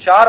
4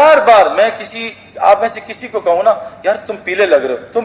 1000 بار میں آپ میں سے کسی کو کہوں نا یار تم پیلے لگ رہے ہو، تم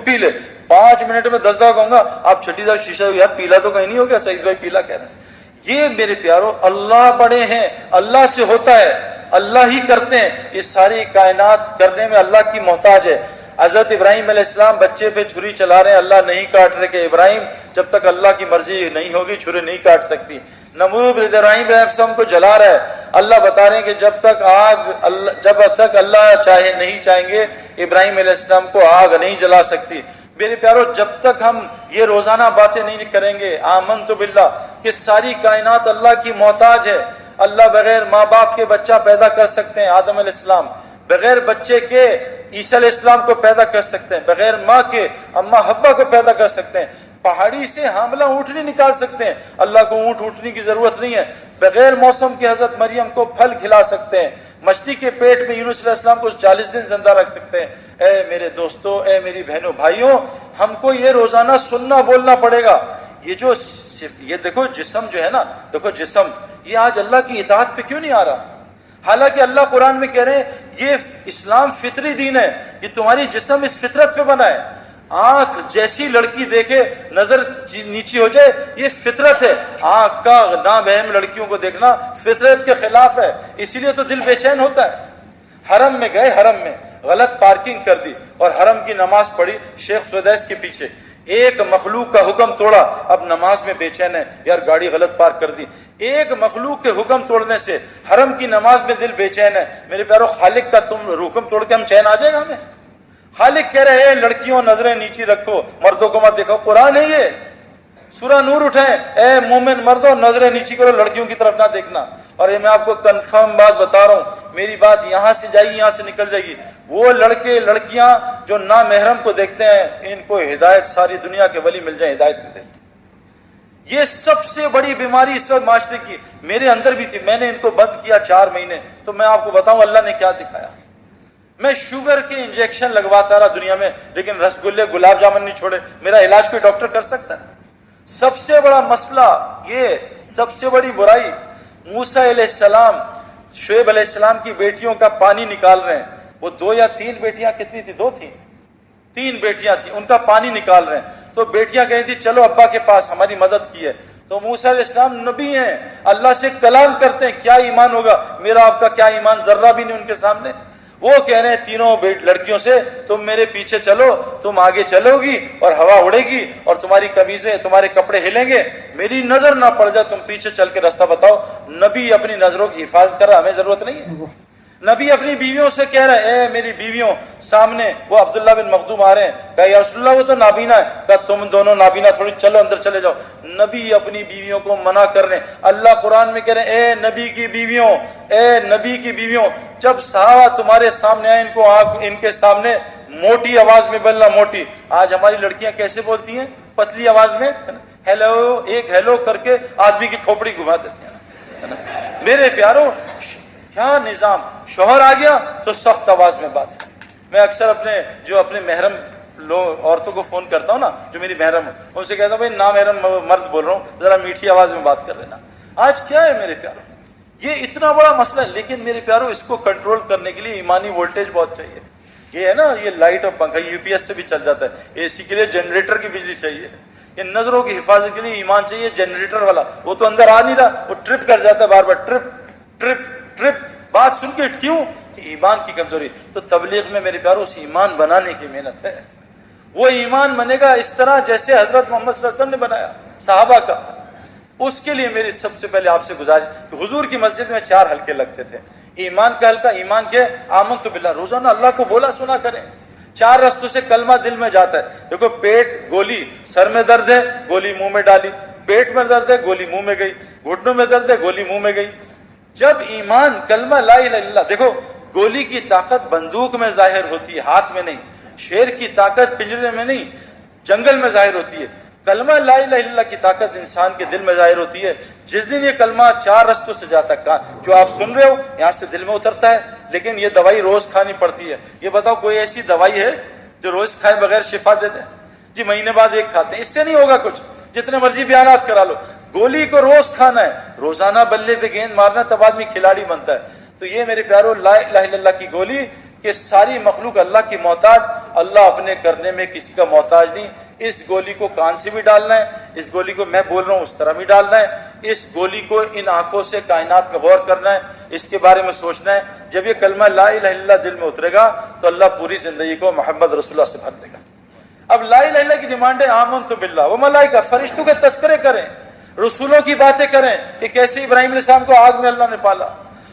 پیلے 5 منٹ میں 10 دفعہ کہوں گا آپ چھٹی دفعہ شیشہ یار پیلا تو کہیں نہیں ہو گیا، سعید بھائی پیلا کہہ رہے ہیں۔ یہ میرے پیارو اللہ بڑے ہیں، اللہ سے ہوتا ہے، اللہ ہی کرتے ہیں، یہ ساری کائنات کرنے میں اللہ کی محتاج ہے۔ حضرت ابراہیم علیہ السلام بچے پہ چھری چلا رہے ہیں، اللہ نہیں کاٹ رہے کہ ابراہیم جب تک اللہ کی مرضی نہیں ہوگی چھری نہیں کاٹ سکتی۔ نمرود ابراہیم علیہ السلام کو جلا رہا ہے، اللہ بتا رہے ہیں کہ جب تک اللہ نہیں چاہیں گے ابراہیم علیہ السلام کو آگ نہیں جلا سکتی۔ میرے پیارو جب تک ہم یہ روزانہ باتیں نہیں کریں گے آمنت باللہ کہ ساری کائنات اللہ کی محتاج ہے، اللہ بغیر ماں باپ کے بچہ پیدا کر سکتے ہیں، آدم علیہ السلام بغیر بچے کے عیسیٰ علیہ السلام کو پیدا کر سکتے ہیں، بغیر ماں کے اماں حوا کو پیدا کر سکتے ہیں، پہاڑی سے حاملہ اونٹنی نکال سکتے ہیں، اللہ کو اونٹنی کی ضرورت نہیں ہے، بغیر موسم کے حضرت مریم کو پھل کھلا سکتے ہیں، مچھلی کے پیٹ میں یونس علیہ السلام کو 40 دن زندہ رکھ سکتے ہیں۔ اے میرے دوستو، اے میری بہنوں بھائیوں، ہم کو یہ روزانہ سننا بولنا پڑے گا۔ یہ دیکھو جسم جو ہے نا، دیکھو جسم یہ آج اللہ کی اطاعت پہ کیوں نہیں آ رہا؟ حالانکہ اللہ قرآن میں کہہ رہے ہیں یہ اسلام فطری دین ہے، یہ تمہاری جسم اس فطرت پہ بنا ہے۔ آنکھ جیسی لڑکی دیکھے نظر نیچی ہو جائے، یہ فطرت ہے۔ آنکھ کا نابہم لڑکیوں کو دیکھنا فطرت کے خلاف ہے، اسی لیے تو دل بے چین ہوتا ہے۔ حرم میں گئے، حرم میں غلط پارکنگ کر دی اور حرم کی نماز پڑھی شیخ سدیس کے پیچھے، ایک مخلوق کا حکم توڑا، اب نماز میں بے چین ہے، یار گاڑی غلط پارک کر دی۔ ایک مخلوق کے حکم توڑنے سے حرم کی نماز میں دل بے چین ہے۔ میرے پیارو خالق کا تم حکم توڑ کے ہم چین آ جائے گا ہمیں؟ خالق کہہ رہے ہیں لڑکیوں نظریں نیچی رکھو، مردوں کو مت دیکھو، قرآن ہے یہ، سورہ نور اٹھائیں، اے مومن مردوں نظریں نیچی کرو، لڑکیوں کی طرف نہ دیکھنا۔ اور یہ میں آپ کو کنفرم بات بتا رہا ہوں، میری بات یہاں سے جائے گی، یہاں سے نکل جائے گی، وہ لڑکے لڑکیاں جو نامحرم کو دیکھتے ہیں ان کو ہدایت ساری دنیا کے ولی مل جائیں، ہدایت مل جائے۔ یہ سب سے بڑی بیماری اس وقت معاشرے کی میرے اندر بھی تھی، میں نے ان کو بند کیا 4 مہینے، تو میں آپ کو بتاؤں اللہ نے کیا دکھایا۔ میں شوگر کے انجیکشن لگواتا رہا دنیا میں، لیکن رسگلے گلاب جامن نہیں چھوڑے۔ میرا علاج کوئی ڈاکٹر کر سکتا ہے؟ سب سے بڑا مسئلہ یہ، سب سے بڑی برائی، موسیٰ علیہ السلام شعیب علیہ السلام کی بیٹیوں کا پانی نکال رہے ہیں، وہ 2 یا 3 بیٹیاں کتنی تھی؟ 2 تھیں، 3 بیٹیاں تھیں، ان کا پانی نکال رہے ہیں، تو بیٹیاں کہہ رہی تھی چلو ابا کے پاس، ہماری مدد کی ہے۔ تو موسیٰ علیہ السلام نبی ہیں، اللہ سے کلام کرتے ہیں، کیا ایمان ہوگا میرا آپ کا؟ کیا ایمان؟ ذرہ بھی نہیں ان کے سامنے۔ وہ کہہ رہے ہیں تینوں لڑکیوں سے تم میرے پیچھے چلو، تم آگے چلو گی اور ہوا اڑے گی اور تمہاری قمیضیں تمہارے کپڑے ہلیں گے، میری نظر نہ پڑ جائے، تم پیچھے چل کے راستہ بتاؤ۔ نبی اپنی نظروں کی حفاظت کر رہا، ہمیں ضرورت نہیں ہے۔ نبی اپنی بیویوں سے کہہ رہے ہیں اے میری بیویوں، سامنے وہ عبداللہ بن مخدوم آ رہے ہیں، کہا یا رسول اللہ وہ تو نابینا ہے، کہا تم دونوں نابینا تھوڑی، چلو اندر چلے جاؤ۔ نبی اپنی بیویوں کو منع کر رہے ہیں۔ اللہ قرآن میں کہہ رہے ہیں اے نبی کی بیویوں، اے نبی کی بیویوں، جب صحابہ تمہارے سامنے آئے ان کے سامنے موٹی آواز میں بولنا، موٹی۔ آج ہماری لڑکیاں کیسے بولتی ہیں؟ پتلی آواز میں، ہیلو، ایک ہیلو کر کے آدمی کی کھوپڑی گھما دیتی ہیں۔ میرے پیاروں کیا نظام، شوہر آ گیا تو سخت آواز میں بات ہے۔ میں اکثر اپنے محرم عورتوں کو فون کرتا ہوں نا، جو میری محرم ان سے کہتا ہوں بھائی نامحرم مرد بول رہا ہوں، ذرا میٹھی آواز میں بات کر لینا۔ آج کیا ہے میرے پیاروں، یہ اتنا بڑا مسئلہ ہے، لیکن میرے پیاروں اس کو کنٹرول کرنے کے لیے ایمانی وولٹیج بہت چاہیے۔ یہ ہے نا، یہ لائٹ اور پنکھا یو پی ایس سے بھی چل جاتا ہے، اے سی کے لیے جنریٹر کی بجلی چاہیے، یہ نظروں کی حفاظت کے لیے ایمان چاہیے جنریٹر والا، وہ تو اندر آ نہیں رہا، وہ ٹرپ کر جاتا ہے بار بار، ٹرپ ٹرپ ٹرپ، بات سن کے کیوں؟ کہ ایمان کی کمزوری۔ تو تبلیغ میں میرے پیاروں اس ایمان بنانے کی محنت ہے، وہ ایمان بنے گا اس طرح جیسے حضرت محمد صلی اللہ علیہ وسلم نے بنایا صحابہ کا۔ اس کے لیے میری سب سے پہلے آپ سے گزارش کہ حضور کی مسجد میں 4 حلقے لگتے تھے، ایمان کا حلقہ، ایمان کے آمنت باللہ، روزانہ اللہ کو بولا سنا کریں۔ 4 رستوں سے کلمہ دل میں جاتا ہے۔ دیکھو پیٹ گولی، سر میں درد ہے گولی منہ میں ڈالی، پیٹ میں درد ہے گولی منہ میں گئی، گھٹنوں میں درد ہے گولی منہ میں گئی۔ جب ایمان کلمہ لا الہ الا اللہ، دیکھو گولی کی طاقت بندوق میں ظاہر ہوتی ہے، ہاتھ میں نہیں، شیر کی طاقت پنجرے میں نہیں، جنگل میں ظاہر ہوتی ہے۔ کلمہ لا الہ الا اللہ کی طاقت انسان کے دل میں ظاہر ہوتی ہے۔ جس دن یہ کلمہ 4 رستوں سے جاتا ہے، جو آپ سن رہے ہو یہاں سے دل میں اترتا ہے، لیکن یہ دوائی روز کھانی پڑتی ہے۔ یہ بتاؤ کوئی ایسی دوائی ہے جو روز کھائے بغیر شفا دے دے؟ جی مہینے بعد ایک کھاتے ہیں، اس سے نہیں ہوگا کچھ، جتنے مرضی بیانات کرا لو۔ گولی کو روز کھانا ہے، روزانہ بلے پہ گیند مارنا تب آدمی کھلاڑی بنتا ہے۔ تو یہ میرے پیارو لا الہ الا اللہ کی گولی کہ ساری مخلوق اللہ کی محتاج، اللہ اپنے کرنے میں کسی کا محتاج نہیں. اس گولی کو کان سے بھی ڈالنا ہے، اس گولی کو میں بول رہا ہوں اس طرح بھی ڈالنا ہے، اس گولی کو ان آنکھوں سے کائنات میں غور کرنا ہے، اس کے بارے میں سوچنا ہے. جب یہ کلمہ لا الہ الا اللہ دل میں اترے گا تو اللہ پوری زندگی کو محمد رسول اللہ سے بھر دے گا. اب لا الہ الا اللہ کی ڈیمانڈ ہے آمنت باللہ و ملائکہ، فرشتوں کے تذکرے کریں، رسولوں کی باتیں کریں کہ کیسے ابراہیم علیہ السلام کو آگ میں اللہ نے پالا.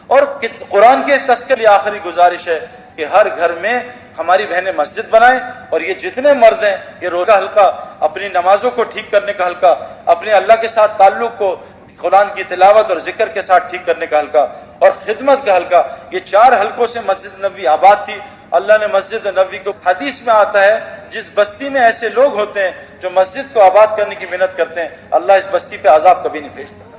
اور قرآن کے تذکرے. آخری گزارش ہے کہ ہر گھر میں ہماری بہنیں مسجد بنائیں، اور یہ جتنے مرد ہیں یہ روزہ حلقہ، اپنی نمازوں کو ٹھیک کرنے کا حلقہ، اپنے اللہ کے ساتھ تعلق کو قرآن کی تلاوت اور ذکر کے ساتھ ٹھیک کرنے کا حلقہ، اور خدمت کا حلقہ، یہ 4 حلقوں سے مسجد نبوی آباد تھی. اللہ نے مسجد نبوی کو، حدیث میں آتا ہے جس بستی میں ایسے لوگ ہوتے ہیں جو مسجد کو آباد کرنے کی محنت کرتے ہیں، اللہ اس بستی پہ عذاب کبھی نہیں بھیجتا.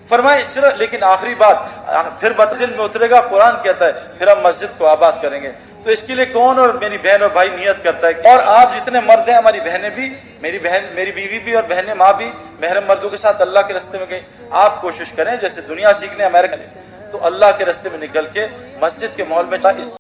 فرمائے صرف، لیکن آخری بات پھر دل میں اترے گا، قرآن کہتا ہے پھر ہم مسجد کو آباد کریں گے. تو اس کے لیے کون اور میری بہن اور بھائی نیت کرتا ہے؟ اور آپ جتنے مرد ہیں، ہماری بہنیں بھی، میری بیوی بھی اور بہنیں، ماں بھی محرم مردوں کے ساتھ اللہ کے راستے میں گئی. آپ کوشش کریں جیسے دنیا سیکھنے امریکہ نے، تو اللہ کے راستے میں نکل کے مسجد کے ماحول میں اس